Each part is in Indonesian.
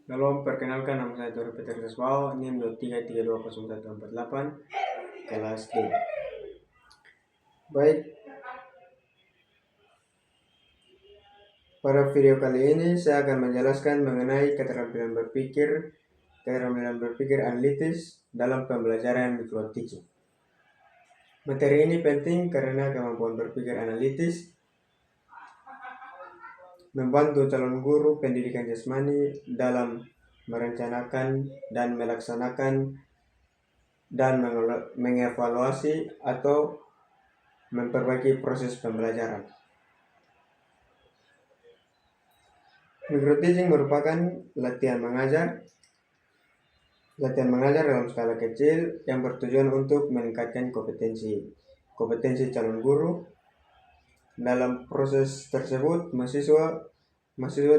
Halo, perkenalkan nama saya Tori Peter Seswao, NIM 23320148, kelas D. Baik, pada video kali ini saya akan menjelaskan mengenai keterampilan berpikir analitis dalam pembelajaran micro teaching. Materi ini penting karena kemampuan berpikir analitis membantu calon guru pendidikan jasmani dalam merencanakan dan melaksanakan dan mengevaluasi atau memperbaiki proses pembelajaran. Micro teaching merupakan latihan mengajar dalam skala kecil yang bertujuan untuk meningkatkan kompetensi calon guru. Dalam proses tersebut, mahasiswa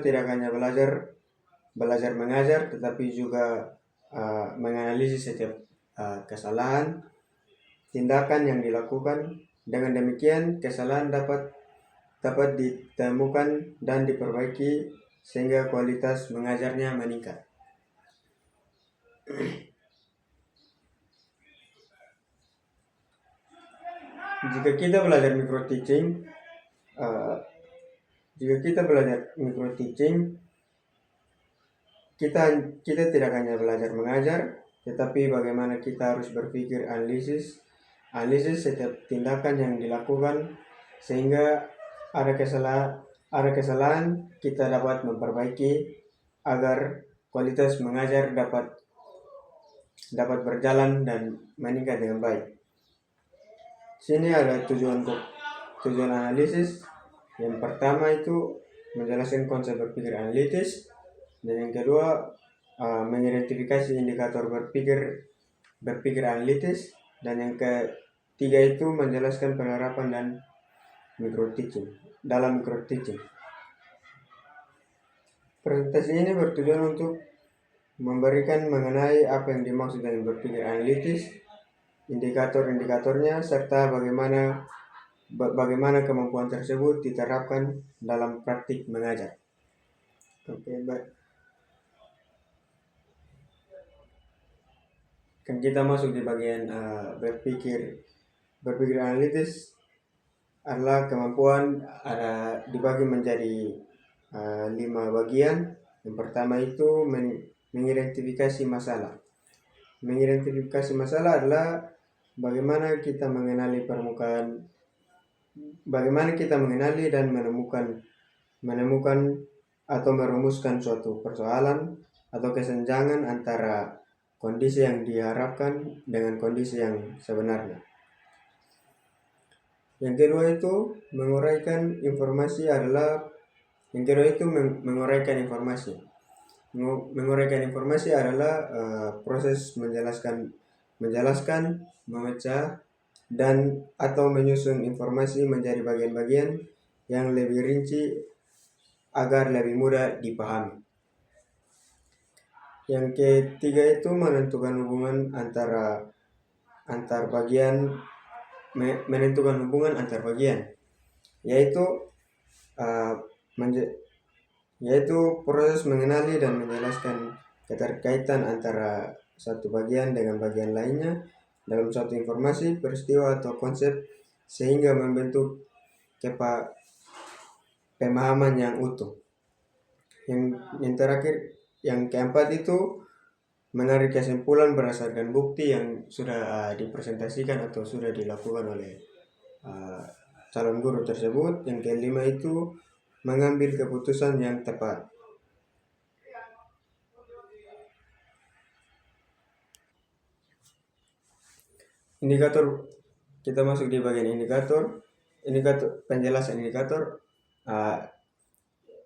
tidak hanya belajar mengajar, tetapi juga menganalisis setiap kesalahan tindakan yang dilakukan. Dengan demikian, kesalahan dapat ditemukan dan diperbaiki sehingga kualitas mengajarnya meningkat. Jika kita belajar micro teaching, kita tidak hanya belajar mengajar, tetapi bagaimana kita harus berpikir analisis setiap tindakan yang dilakukan sehingga ada kesalahan kita dapat memperbaiki agar kualitas mengajar dapat berjalan dan meningkat dengan baik. Sini ada tujuan analisis. Yang pertama itu menjelaskan konsep berpikir analitis, dan yang kedua mengidentifikasi indikator berpikir analitis, dan yang ketiga itu menjelaskan penerapan dan dalam micro teaching. Presentasi ini bertujuan untuk memberikan mengenai apa yang dimaksud dengan berpikir analitis, indikator-indikatornya, serta bagaimana kemampuan tersebut diterapkan dalam praktik mengajar. Oke, baik. Kan kita masuk di bagian berpikir analitis adalah kemampuan dibagi menjadi 5 bagian. Yang pertama itu mengidentifikasi masalah. Mengidentifikasi masalah adalah bagaimana kita mengenali dan menemukan atau merumuskan suatu persoalan atau kesenjangan antara kondisi yang diharapkan dengan kondisi yang sebenarnya. Yang kedua itu menguraikan informasi. Menguraikan informasi adalah proses menjelaskan, memecah dan atau menyusun informasi menjadi bagian-bagian yang lebih rinci agar lebih mudah dipahami. Yang ketiga itu menentukan hubungan antar bagian, yaitu proses mengenali dan menjelaskan keterkaitan antara satu bagian dengan bagian lainnya dalam suatu informasi, peristiwa atau konsep sehingga membentuk pemahaman yang utuh. Yang terakhir, yang keempat itu menarik kesimpulan berdasarkan bukti yang sudah dipresentasikan atau sudah dilakukan oleh calon guru tersebut. Yang kelima itu mengambil keputusan yang tepat. Indikator, kita masuk di bagian penjelasan indikator.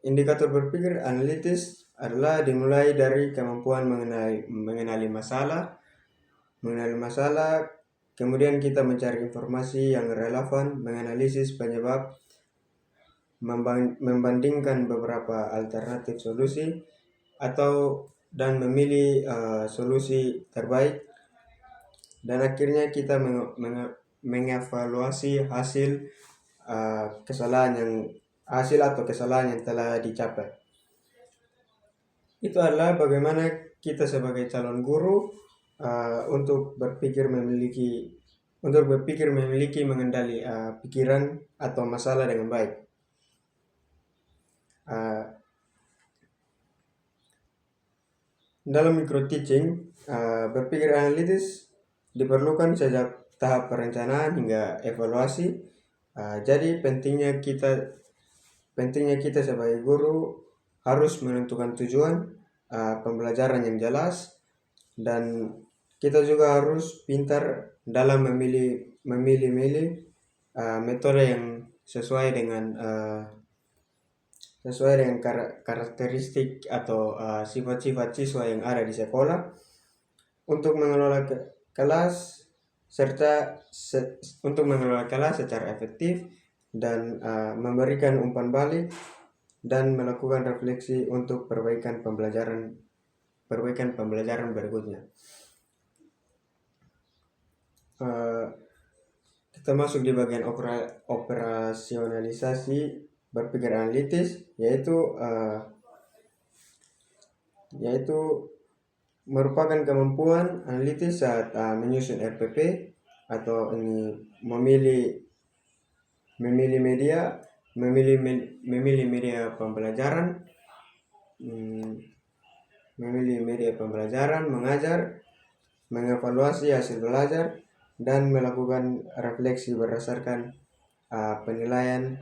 Indikator berpikir analitis adalah dimulai dari kemampuan mengenali masalah, kemudian kita mencari informasi yang relevan, menganalisis penyebab, membandingkan beberapa alternatif solusi dan memilih solusi terbaik, dan akhirnya kita mengevaluasi hasil atau kesalahan yang telah dicapai. itu adalah bagaimana kita sebagai calon guru untuk berpikir memiliki mengendali pikiran atau masalah dengan baik. Uh, dalam micro teaching, berpikir analitis diperlukan sejak tahap perencanaan hingga evaluasi. Jadi pentingnya kita sebagai guru harus menentukan tujuan pembelajaran yang jelas, dan kita juga harus pintar dalam memilih metode yang sesuai dengan karakteristik atau sifat-sifat siswa yang ada di sekolah untuk mengelola kelas secara efektif dan memberikan umpan balik dan melakukan refleksi untuk perbaikan pembelajaran berikutnya. Kita masuk di bagian operasionalisasi berpikir analitis, yaitu merupakan kemampuan analitis saat menyusun RPP atau ini memilih media pembelajaran, mengajar, mengevaluasi hasil belajar, dan melakukan refleksi berdasarkan penilaian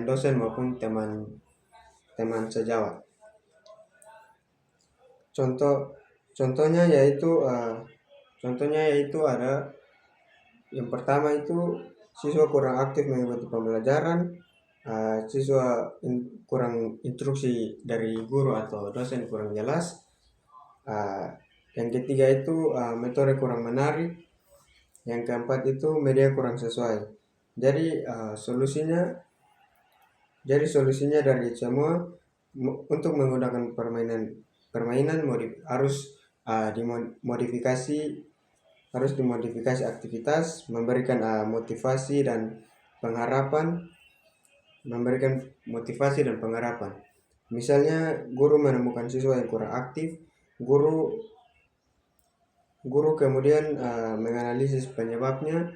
dosen maupun teman sejawat. Contohnya yaitu ada yang pertama itu siswa kurang aktif mengikuti pembelajaran, siswa kurang instruksi dari guru atau dosen kurang jelas. Yang ketiga itu metode kurang menarik. Yang keempat itu media kurang sesuai. Jadi solusinya dari semua untuk menggunakan permainan harus dimodifikasi aktivitas, memberikan motivasi dan pengharapan. Misalnya guru menemukan siswa yang kurang aktif, guru kemudian menganalisis penyebabnya,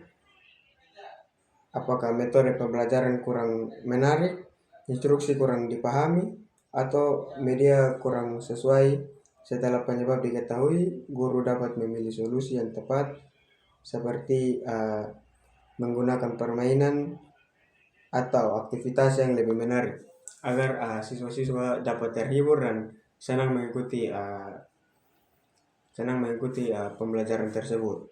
apakah metode pembelajaran kurang menarik, instruksi kurang dipahami, atau media kurang sesuai. Setelah penyebab diketahui, guru dapat memilih solusi yang tepat seperti menggunakan permainan atau aktivitas yang lebih menarik agar siswa-siswa dapat terhibur dan senang mengikuti pembelajaran tersebut.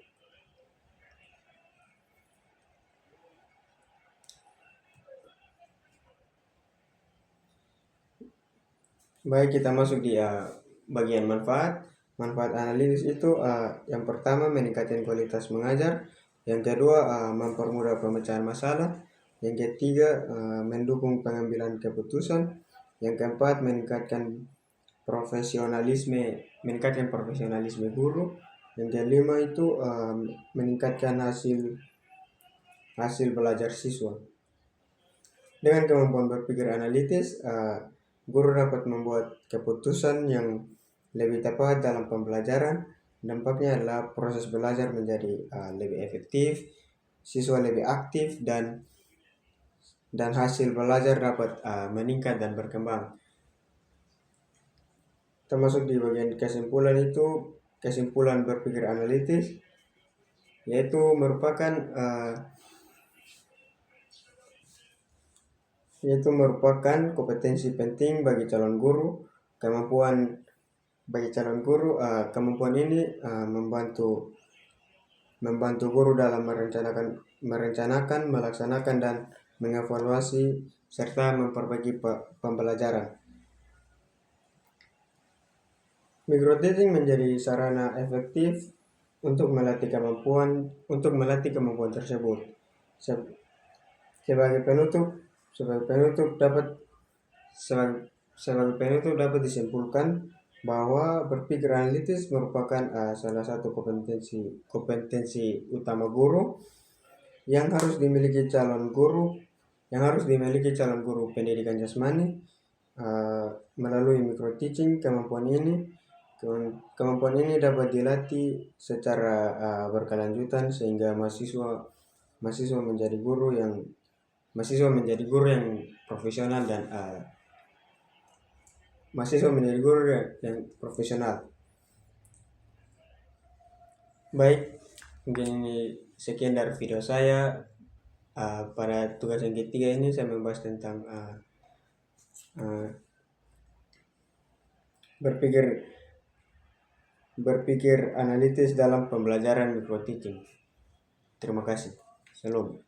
Baik, kita masuk di bagian manfaat. Manfaat analisis itu yang pertama meningkatkan kualitas mengajar, yang kedua mempermudah pemecahan masalah, yang ketiga mendukung pengambilan keputusan, yang keempat meningkatkan profesionalisme guru, yang kelima itu meningkatkan hasil belajar siswa. Dengan kemampuan berpikir analitis, guru dapat membuat keputusan yang lebih tepat dalam pembelajaran. Dampaknya adalah proses belajar menjadi lebih efektif, siswa lebih aktif, dan hasil belajar dapat meningkat dan berkembang. Termasuk di bagian kesimpulan berpikir analitis, yaitu merupakan kompetensi penting bagi calon guru. Kemampuan ini membantu guru dalam merencanakan, melaksanakan, dan mengevaluasi serta memperbaiki pembelajaran. Micro teaching menjadi sarana efektif untuk melatih kemampuan tersebut. Sebagai penutup dapat disimpulkan bahwa berpikir analitis merupakan salah satu kompetensi utama guru yang harus dimiliki calon guru pendidikan jasmani, melalui micro teaching kemampuan ini dapat dilatih secara berkelanjutan sehingga mahasiswa menjadi guru yang profesional dan Baik, mungkin ini sekian dari video saya. Pada tugas yang ketiga ini saya membahas tentang berpikir analitis dalam pembelajaran micro teaching. Terima kasih. Shalom.